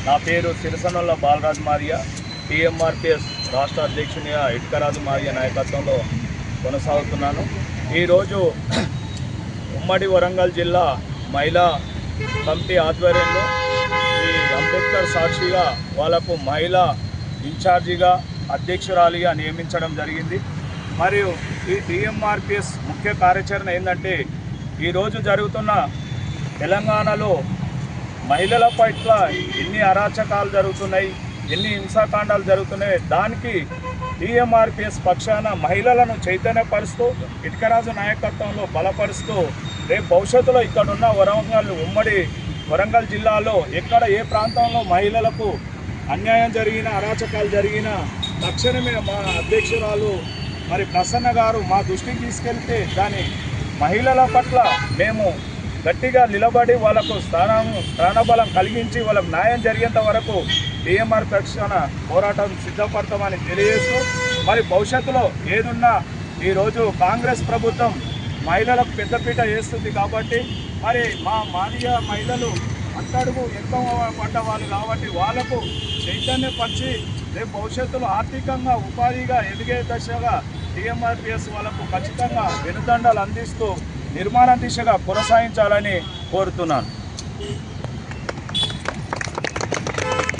నా పేరు సిరసనొల్ల Balraj Maria, TMRPS రాష్ట్ర అధ్యక్షునిగా ఇటుకరాజు మారియా నాయకత్వంలో కొనసాగుతున్నాను. ఈరోజు ఉమ్మడి వరంగల్ జిల్లా మహిళా కమిటీ ఆధ్వర్యంలో ఈ అంబేద్కర్ సాక్షిగా వాళ్లకు మహిళా ఇన్ఛార్జిగా అధ్యక్షురాలిగా నియమించడం జరిగింది. మరియు ఈ టీఎంఆర్పీఎస్ ముఖ్య కార్యాచరణ ఏంటంటే, ఈరోజు జరుగుతున్న తెలంగాణలో మహిళల పట్ల ఎన్ని అరాచకాలు జరుగుతున్నాయి, ఎన్ని హింసాకాండాలు జరుగుతున్నాయి, దానికి టీఎంఆర్పీఎస్ పక్షాన మహిళలను చైతన్యపరుస్తూ ఇటుకరాజు నాయకత్వంలో బలపరుస్తూ రేపు భవిష్యత్తులో ఇక్కడున్న ఉమ్మడి వరంగల్ జిల్లాలో ఎక్కడ ఏ ప్రాంతంలో మహిళలకు అన్యాయం జరిగినా అరాచకాలు జరిగినా తక్షణమే మా అధ్యక్షురాలు మరి ప్రసన్న గారు మా దృష్టికి తీసుకెళ్తే దాని మహిళల పట్ల మేము గట్టిగా నిలబడి వాళ్ళకు స్థానబలం కలిగించి వాళ్ళకు న్యాయం జరిగేంత వరకు టీఎంఆర్ పక్షాన పోరాటం సిద్ధపడతామని తెలియజేస్తూ, మరి భవిష్యత్తులో ఏదున్నా ఈరోజు కాంగ్రెస్ ప్రభుత్వం మహిళలకు పెద్దపీట వేస్తుంది కాబట్టి మరి మా మాదిగ మహిళలు అంతడుగు ఎక్కువ పడ్డ వాళ్ళు కాబట్టి వాళ్ళకు చైతన్యపరిచి రేపు భవిష్యత్తులో ఆర్థికంగా ఉపాధిగా ఎదిగే దశగా టీఎంఆర్పీఎస్ వాళ్ళకు ఖచ్చితంగా వెనుదండలు అందిస్తూ నిర్మాణ దిశగా కొనసాగించాలని కోరుతున్నాను.